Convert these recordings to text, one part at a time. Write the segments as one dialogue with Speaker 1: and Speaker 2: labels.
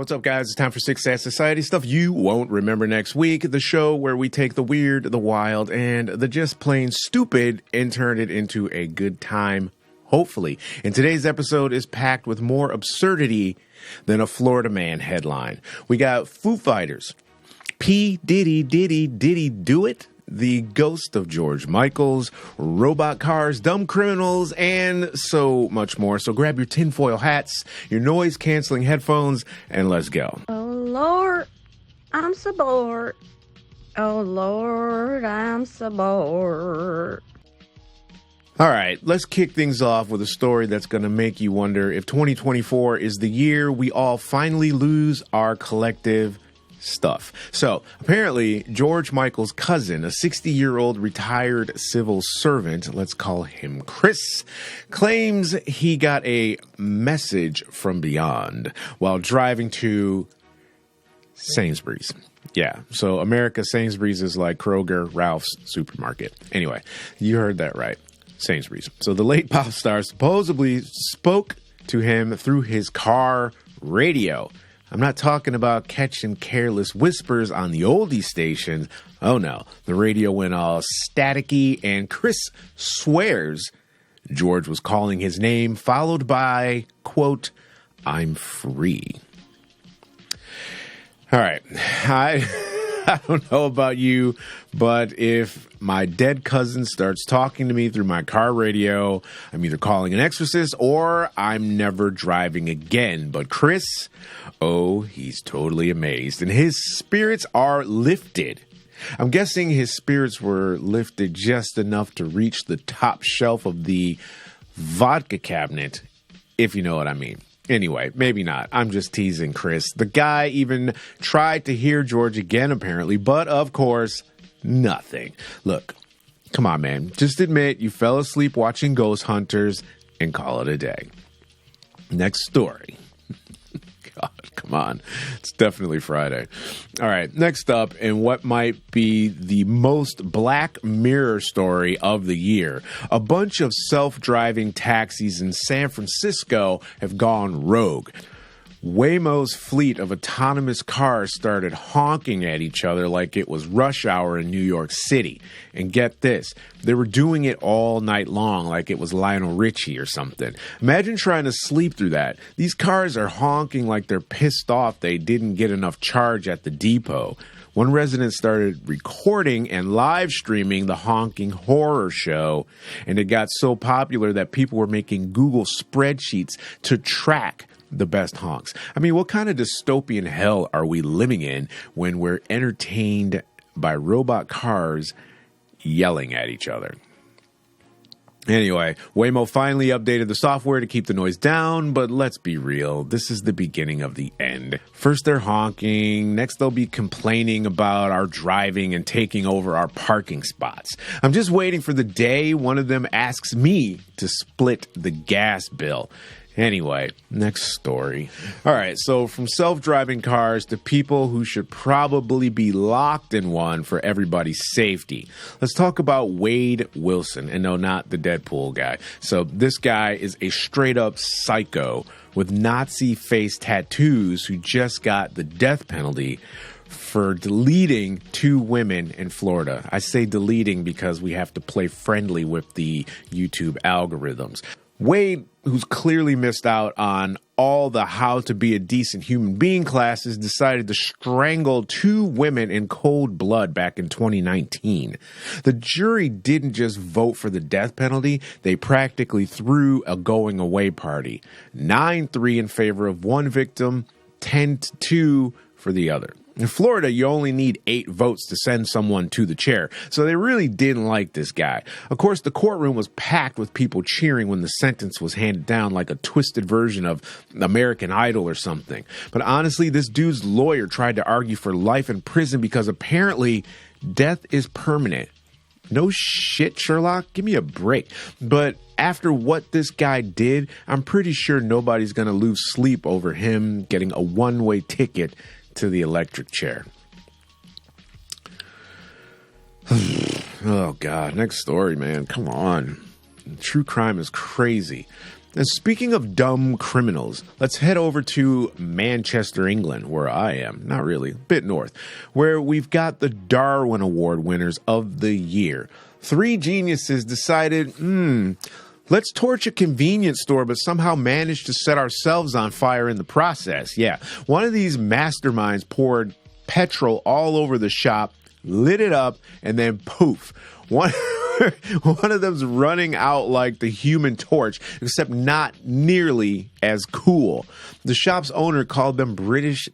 Speaker 1: What's up, guys? It's time for Six Sad Society stuff you won't remember next week. The show where we take the weird, the wild, and the just plain stupid and turn it into a good time, hopefully. And today's episode is packed with more absurdity than a Florida Man headline. We got Foo Fighters, P. Diddy, do it? The ghost of George Michael's, robot cars, dumb criminals, and so much more. So grab your tinfoil hats, your noise-canceling headphones, and let's go.
Speaker 2: Oh, Lord, I'm so bored. Oh, Lord, I'm so bored.
Speaker 1: All right, let's kick things off with a story that's going to make you wonder if 2024 is the year we all finally lose our collective stuff. So apparently George Michael's cousin, a 60-year-old retired civil servant, let's call him Chris, claims he got a message from beyond while driving to Sainsbury's. Yeah, so America, Sainsbury's is like Kroger, Ralph's supermarket. Anyway, you heard that right. Sainsbury's. So the late pop star supposedly spoke to him through his car radio. I'm not talking about catching careless whispers on the oldie stations. Oh no, the radio went all staticky, and Chris swears George was calling his name, followed by, quote, "I'm free." All right, I don't know about you, but if my dead cousin starts talking to me through my car radio, I'm either calling an exorcist or I'm never driving again. But Chris, oh, he's totally amazed, and his spirits are lifted. I'm guessing his spirits were lifted just enough to reach the top shelf of the vodka cabinet, if you know what I mean. Anyway, maybe not. I'm just teasing Chris. The guy even tried to hear George again, apparently, but of course, nothing. Look, come on, man. Just admit you fell asleep watching Ghost Hunters and call it a day. Next story. God, come on. It's definitely Friday. All right, next up, and what might be the most Black Mirror story of the year. A bunch of self-driving taxis in San Francisco have gone rogue. Waymo's fleet of autonomous cars started honking at each other like it was rush hour in New York City. And get this, they were doing it all night long like it was Lionel Richie or something. Imagine trying to sleep through that. These cars are honking like they're pissed off they didn't get enough charge at the depot. One resident started recording and live streaming the honking horror show, and it got so popular that people were making Google spreadsheets to track the best honks. I mean, what kind of dystopian hell are we living in when we're entertained by robot cars yelling at each other? Anyway, Waymo finally updated the software to keep the noise down, but let's be real, this is the beginning of the end. First they're honking, next they'll be complaining about our driving and taking over our parking spots. I'm just waiting for the day one of them asks me to split the gas bill. Anyway, next story. All right, so from self-driving cars to people who should probably be locked in one for everybody's safety. Let's talk about Wade Wilson. And no, not the Deadpool guy. So this guy is a straight-up psycho with Nazi face tattoos who just got the death penalty for deleting 2 women in Florida. I say deleting because we have to play friendly with the YouTube algorithms. Wade, who's clearly missed out on all the how to be a decent human being classes, decided to strangle 2 women in cold blood back in 2019. The jury didn't just vote for the death penalty, they practically threw a going away party. 9-3 in favor of one victim, 10-2 for the other. In Florida, you only need 8 votes to send someone to the chair, so they really didn't like this guy. Of course, the courtroom was packed with people cheering when the sentence was handed down like a twisted version of American Idol or something. But honestly, this dude's lawyer tried to argue for life in prison because apparently death is permanent. No shit, Sherlock. Give me a break. But after what this guy did, I'm pretty sure nobody's going to lose sleep over him getting a one-way ticket to the electric chair. Oh, God. Next story, man. Come on. True crime is crazy. And speaking of dumb criminals, let's head over to Manchester, England, where I am. Not really, a bit north, where we've got the Darwin Award winners of the year. 3 geniuses decided, let's torch a convenience store, but somehow managed to set ourselves on fire in the process. Yeah, one of these masterminds poured petrol all over the shop, lit it up, and then poof. One of them's running out like the Human Torch, except not nearly as cool. The shop's owner called them Britain's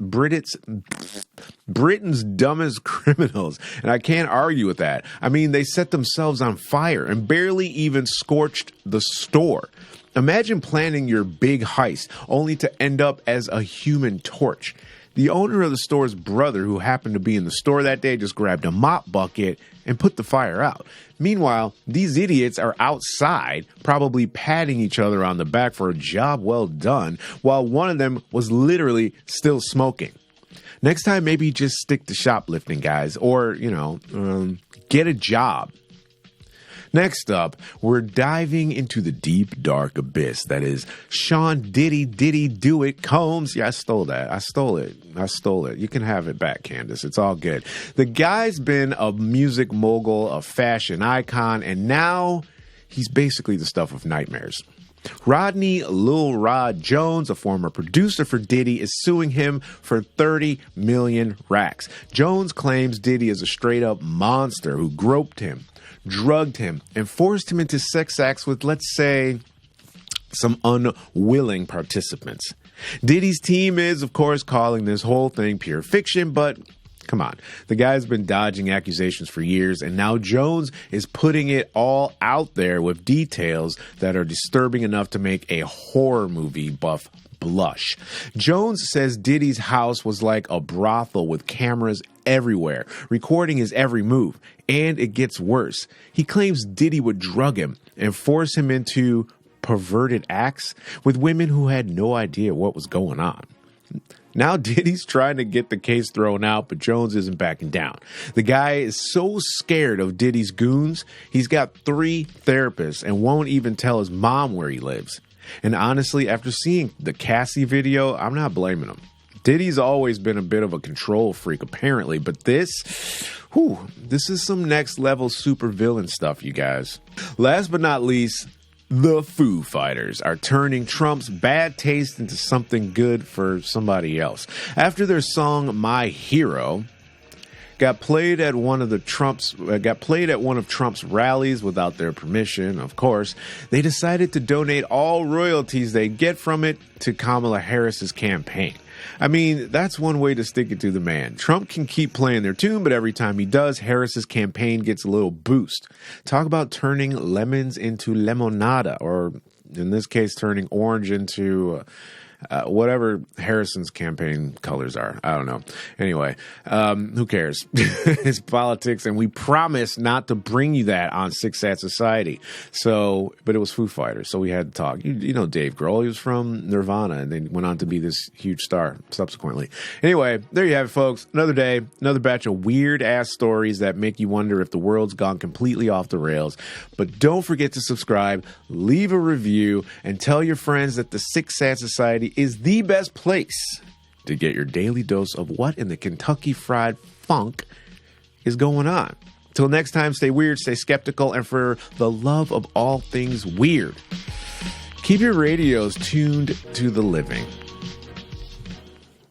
Speaker 1: dumbest criminals, and I can't argue with that. I mean, they set themselves on fire and barely even scorched the store. Imagine planning your big heist only to end up as a Human Torch. The owner of the store's brother, who happened to be in the store that day, just grabbed a mop bucket and put the fire out. Meanwhile, these idiots are outside, probably patting each other on the back for a job well done, while one of them was literally still smoking. Next time, maybe just stick to shoplifting, guys, or, get a job. Next up, we're diving into the deep, dark abyss that is Sean Diddy Do It Combs. Yeah, I stole that. I stole it. You can have it back, Candace. It's all good. The guy's been a music mogul, a fashion icon, and now he's basically the stuff of nightmares. Rodney Lil Rod Jones, a former producer for Diddy, is suing him for 30 million racks. Jones claims Diddy is a straight-up monster who groped him, drugged him, and forced him into sex acts with, let's say, some unwilling participants. Diddy's team is, of course, calling this whole thing pure fiction, but come on. The guy's been dodging accusations for years, and now Jones is putting it all out there with details that are disturbing enough to make a horror movie buff blush. Jones says Diddy's house was like a brothel with cameras everywhere, recording his every move. And it gets worse. He claims Diddy would drug him and force him into perverted acts with women who had no idea what was going on. Now Diddy's trying to get the case thrown out, but Jones isn't backing down. The guy is so scared of Diddy's goons, he's got 3 therapists and won't even tell his mom where he lives. And honestly, after seeing the Cassie video, I'm not blaming him. Diddy's always been a bit of a control freak, apparently, but this is some next level supervillain stuff, you guys. Last but not least, the Foo Fighters are turning Trump's bad taste into something good for somebody else. After their song "My Hero" got played at one of Trump's rallies without their permission, of course, they decided to donate all royalties they get from it to Kamala Harris's campaign. I mean, that's one way to stick it to the man. Trump can keep playing their tune, but every time he does, Harris's campaign gets a little boost. Talk about turning lemons into lemonada, or in this case, turning orange into whatever Harrison's campaign colors are. I don't know. Anyway, who cares? It's politics, and we promise not to bring you that on Six Sad Society. So, but it was Foo Fighters, so we had to talk. You know Dave Grohl, he was from Nirvana, and then went on to be this huge star subsequently. Anyway, there you have it, folks. Another day, another batch of weird-ass stories that make you wonder if the world's gone completely off the rails. But don't forget to subscribe, leave a review, and tell your friends that the Six Sad Society is the best place to get your daily dose of what in the Kentucky Fried Funk is going on. Till next time, stay weird, stay skeptical, and for the love of all things weird, keep your radios tuned to the living.